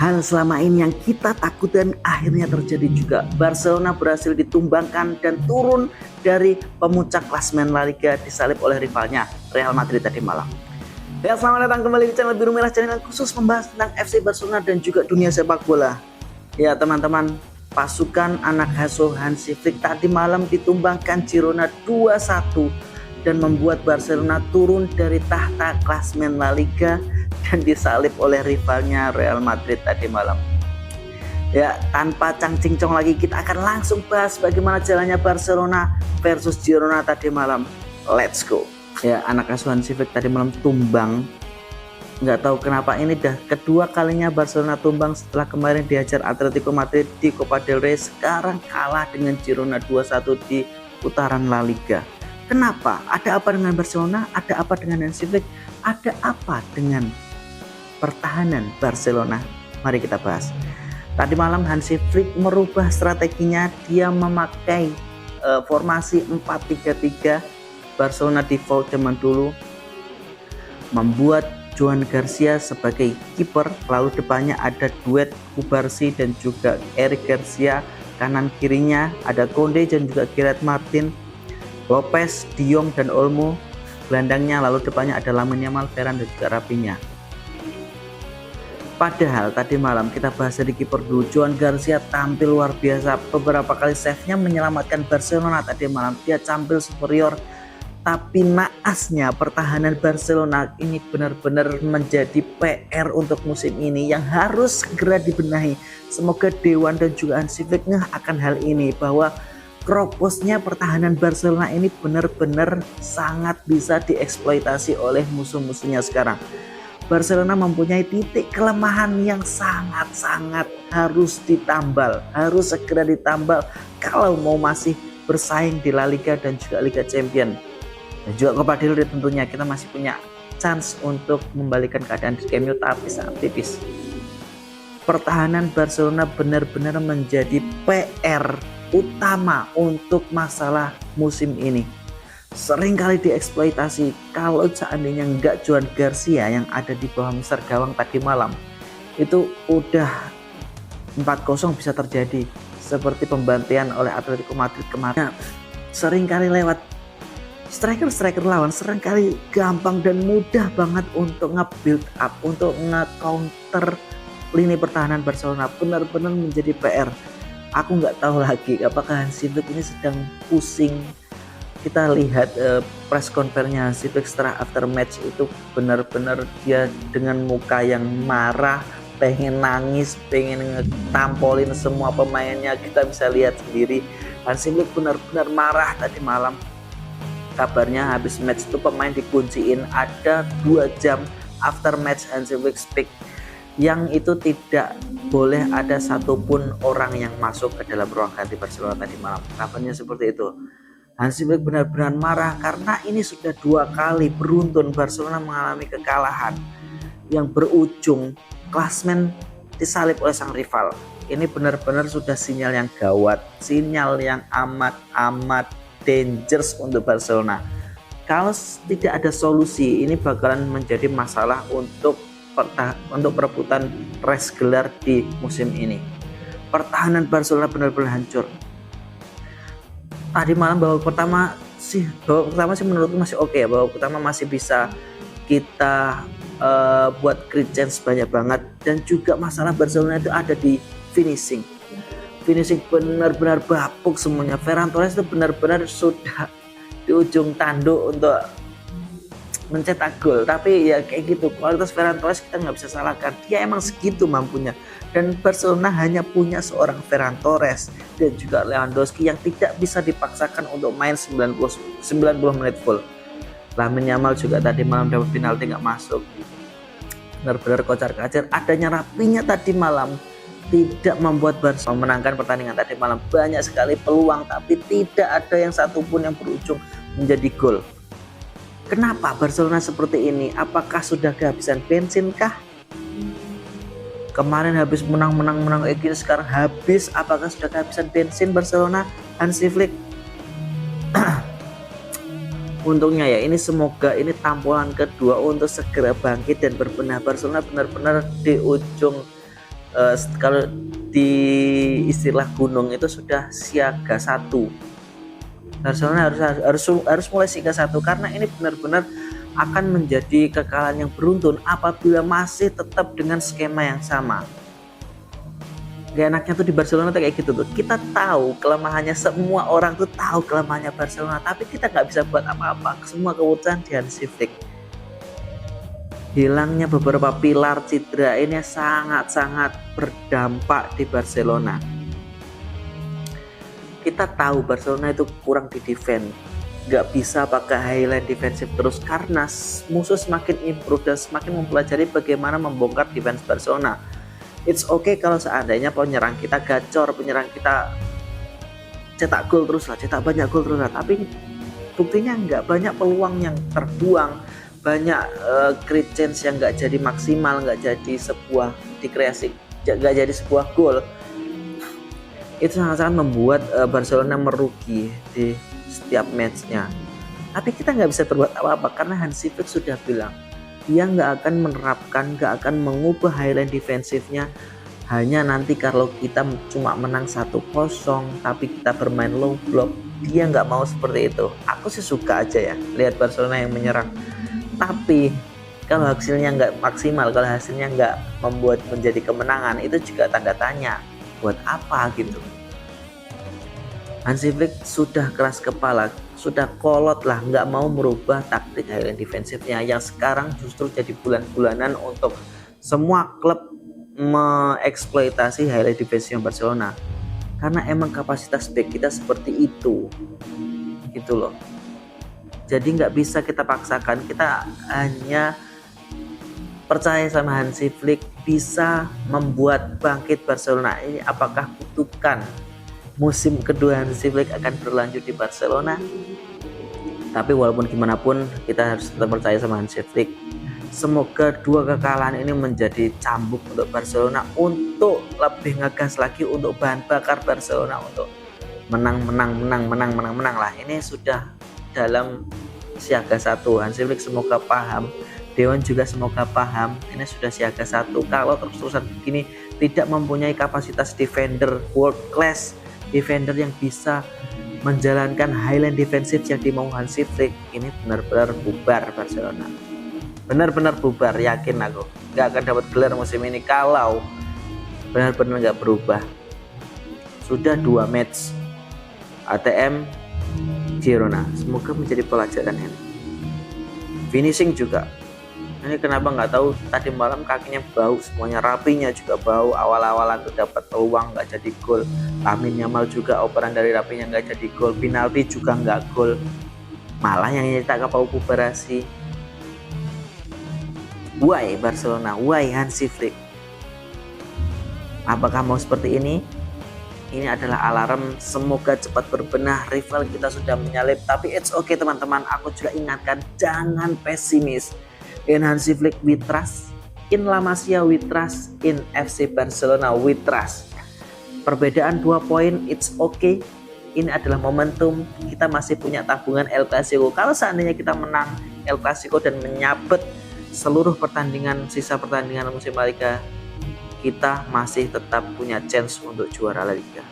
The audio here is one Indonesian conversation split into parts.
Hal selama ini yang kita takutkan akhirnya terjadi juga. Barcelona berhasil ditumbangkan dan turun dari pemuncak klasemen La Liga disalip oleh rivalnya Real Madrid tadi malam. Ya, selamat datang kembali di channel Biru Merah, channel khusus membahas tentang FC Barcelona dan juga dunia sepak bola. Ya teman-teman, pasukan anak asuh Hansi Flick tadi malam ditumbangkan Girona 2-1 dan membuat Barcelona turun dari tahta klasemen La Liga dan disalip oleh rivalnya Real Madrid tadi malam. Ya, tanpa cang-cincong lagi, kita akan langsung bahas bagaimana jalannya Barcelona versus Girona tadi malam. Let's go. Ya, anak asuh Hansi Flick tadi malam tumbang. Nggak tahu kenapa ini dah kedua kalinya Barcelona tumbang setelah kemarin dihajar Atletico Madrid di Copa del Rey. Sekarang kalah dengan Girona 2-1 di putaran La Liga. Kenapa? Ada apa dengan Barcelona? Ada apa dengan Hansi Flick? Ada apa dengan pertahanan Barcelona? Mari kita bahas. Tadi malam Hansi Flick merubah strateginya. Dia memakai formasi 4-3-3. Barcelona default zaman dulu, membuat Joan Garcia sebagai kiper, lalu depannya ada duet Cubarsí dan juga Eric Garcia, kanan kirinya ada Koundé dan juga Gareth Martin, Lopez, De Jong dan Olmo gelandangnya, lalu depannya ada Lamine Yamal, Ferran dan juga Rafinha. Padahal tadi malam kita bahas dari kiper dulu, Joan Garcia tampil luar biasa, beberapa kali save-nya menyelamatkan Barcelona tadi malam. Dia tampil superior, tapi naasnya pertahanan Barcelona ini benar-benar menjadi PR untuk musim ini yang harus segera dibenahi. Semoga Dewan dan juga Hansi Flick akan hal ini, bahwa kroposnya pertahanan Barcelona ini benar-benar sangat bisa dieksploitasi oleh musuh-musuhnya sekarang. Barcelona mempunyai titik kelemahan yang sangat-sangat harus ditambal, harus segera ditambal kalau mau masih bersaing di La Liga dan juga Liga Champions. Dan juga Copa del Rey tentunya kita masih punya chance untuk membalikan keadaan di Camp Nou, tapi sangat tipis. Pertahanan Barcelona benar-benar menjadi PR utama untuk masalah musim ini. Seringkali dieksploitasi. Kalau seandainya nggak Joan Garcia yang ada di bawah mister gawang tadi malam, itu udah 4-0 bisa terjadi, seperti pembantian oleh Atletico Madrid kemarin. Seringkali lewat striker lawan, seringkali gampang dan mudah banget untuk nge-build up, untuk nge-counter lini pertahanan Barcelona. Benar-benar menjadi PR. Aku nggak tahu lagi apakah Hansi Flick ini sedang pusing. Kita lihat press conference-nya Hansi Flick setelah after match itu benar-benar dia dengan muka yang marah, pengen nangis, pengen ngetampolin semua pemainnya. Kita bisa lihat sendiri Hansi Flick benar-benar marah tadi malam. Kabarnya habis match itu pemain dikunciin, ada 2 jam after match Hansi Flick speak, yang itu tidak boleh ada satupun orang yang masuk ke dalam ruang ganti Barcelona tadi malam. Kabarnya seperti itu. Hansi Flick benar-benar marah karena ini sudah 2 kali beruntun Barcelona mengalami kekalahan yang berujung klasemen disalip oleh sang rival. Ini benar-benar sudah sinyal yang gawat, sinyal yang amat dangerous untuk Barcelona. Kalau tidak ada solusi, ini bakalan menjadi masalah untuk perebutan race gelar di musim ini. Pertahanan Barcelona benar-benar hancur. Tadi malam babak pertama sih menurutku masih oke. Babak pertama masih bisa kita buat create chance banyak banget, dan juga masalah Barcelona itu ada di finishing benar-benar bapuk semuanya. Ferran Torres itu benar-benar sudah di ujung tanduk untuk mencetak gol, tapi ya kayak gitu, kualitas Ferran Torres kita nggak bisa salahkan, dia emang segitu mampunya. Dan Barcelona hanya punya seorang Ferran Torres dan juga Lewandowski yang tidak bisa dipaksakan untuk main 90 menit full. Lamine Yamal juga tadi malam dapat penalti nggak masuk, benar-benar kocar-kacir. Adanya Rafinha tadi malam tidak membuat Barcelona memenangkan pertandingan tadi malam. Banyak sekali peluang, tapi tidak ada yang satupun yang berujung menjadi gol. Kenapa Barcelona seperti ini? Apakah sudah kehabisan bensin kah? Kemarin habis menang sekarang habis. Apakah sudah kehabisan bensin Barcelona Hansi Flick? Untungnya ya, ini semoga ini tampolan kedua untuk segera bangkit dan berbenah. Barcelona benar-benar di ujung kalau di istilah gunung itu sudah siaga 1. Barcelona harus mulai siaga 1 karena ini benar-benar akan menjadi kekalahan yang beruntun apabila masih tetap dengan skema yang sama. Gak enaknya tuh di Barcelona tuh kayak gitu tuh, kita tahu kelemahannya, semua orang tuh tahu kelemahannya Barcelona, tapi kita nggak bisa buat apa-apa. Semua keputusan di Hansi Flick. Hilangnya beberapa pilar, cedera ini sangat-sangat berdampak di Barcelona. Kita tahu Barcelona itu kurang di defense, nggak bisa pakai highline defensif terus karena musuh semakin improve dan semakin mempelajari bagaimana membongkar defense Barcelona. It's okay kalau seandainya penyerang kita gacor, penyerang kita cetak gol terus lah, cetak banyak gol terus lah, tapi buktinya nggak, banyak peluang yang terbuang, banyak create chance yang nggak jadi maksimal, nggak jadi sebuah dikreasi, nggak jadi sebuah gol. Itu sangat-sangat membuat Barcelona merugi di setiap matchnya. Tapi kita nggak bisa berbuat apa-apa karena Hansi Flick sudah bilang dia nggak akan menerapkan, nggak akan mengubah highline defensifnya. Hanya nanti kalau kita cuma menang 1-0 tapi kita bermain low block, dia nggak mau seperti itu. Aku sih suka aja ya lihat Barcelona yang menyerang. Tapi kalau hasilnya nggak maksimal, kalau hasilnya nggak membuat menjadi kemenangan, itu juga tanda tanya. Buat apa gitu? Hansi Flick sudah keras kepala, sudah kolot lah, nggak mau merubah taktik highline defensifnya yang sekarang justru jadi bulan-bulanan untuk semua klub mengeksploitasi highlight defensifnya Barcelona. Karena emang kapasitas back kita seperti itu, gitu loh. Jadi nggak bisa kita paksakan, kita hanya percaya sama Hansi Flick bisa membuat bangkit Barcelona. Ini apakah kutukan musim kedua Hansi Flick akan berlanjut di Barcelona? Tapi walaupun gimana pun kita harus tetap percaya sama Hansi Flick. Semoga 2 kekalahan ini menjadi cambuk untuk Barcelona untuk lebih ngegas lagi, untuk bahan bakar Barcelona untuk menang lah. Ini sudah dalam siaga 1. Hansi Flick semoga paham, Dewan juga semoga paham, ini sudah siaga 1. Kalau terus-terusan begini, tidak mempunyai kapasitas defender world class, defender yang bisa menjalankan highline defensif yang dimau Hansi Flick, ini benar-benar bubar Barcelona. Benar-benar bubar, yakin aku nggak akan dapat gelar musim ini kalau benar-benar nggak berubah. Sudah 2 match ATM Girona, semoga menjadi pelajaran ini. Finishing juga, ini kenapa nggak tahu, tadi malam kakinya bau semuanya, Rapinya juga bau, awal-awalan tuh dapat peluang nggak jadi gol. Lamine Yamal juga operan dari Rapinya nggak jadi gol, penalti juga nggak gol, malah yang nyetak kapal kubarasi. Why Barcelona, why Hansi Flick? Apakah mau seperti ini? Ini adalah alarm, semoga cepat berbenah. Rival kita sudah menyalip, tapi it's okay teman-teman. Aku juga ingatkan, jangan pesimis. In Hansi Flick we trust, in La Masia we trust, in FC Barcelona we trust. Perbedaan 2 poin, it's okay. Ini adalah momentum, kita masih punya tabungan El Clasico. Kalau seandainya kita menang El Clasico dan menyabet seluruh pertandingan, sisa pertandingan musim La Liga, kita masih tetap punya chance untuk juara La Liga.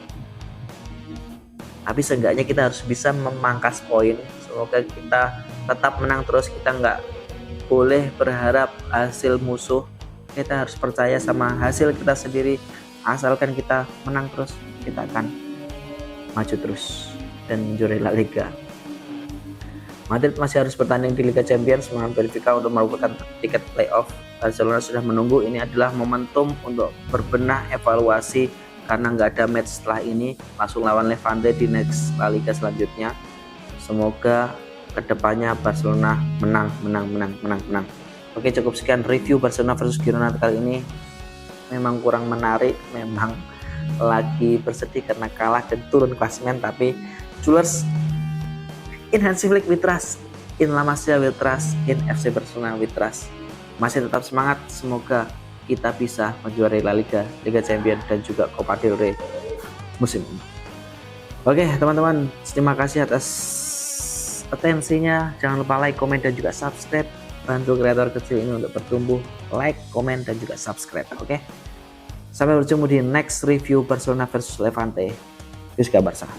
Tapi seenggaknya kita harus bisa memangkas poin. Semoga kita tetap menang terus, kita nggak boleh berharap hasil musuh, kita harus percaya sama hasil kita sendiri. Asalkan kita menang terus, kita akan maju terus dan menjuarai La Liga. Madrid masih harus bertanding di Liga Champions melawan Benfica untuk merebutkan tiket playoff. Barcelona sudah menunggu, ini adalah momentum untuk berbenah, evaluasi, karena nggak ada match setelah ini, langsung lawan Levante di next La Liga selanjutnya. Semoga kedepannya Barcelona menang. Oke, cukup sekian review Barcelona versus Girona kali ini. Memang kurang menarik, memang lagi bersedih karena kalah dan turun klasemen, tapi Jewelers, in Hansi Flick we trust, in La Masia we trust, in FC Barcelona we trust. Masih tetap semangat, semoga kita bisa menjuarai La Liga, Liga Champions dan juga Copa del Rey musim ini. Oke teman-teman, terima kasih atas atensinya. Jangan lupa like, komen dan juga subscribe. Bantu kreator kecil ini untuk bertumbuh. Like, komen dan juga subscribe. Oke. Sampai bertemu di next review Barcelona versus Levante. Yuska Barca.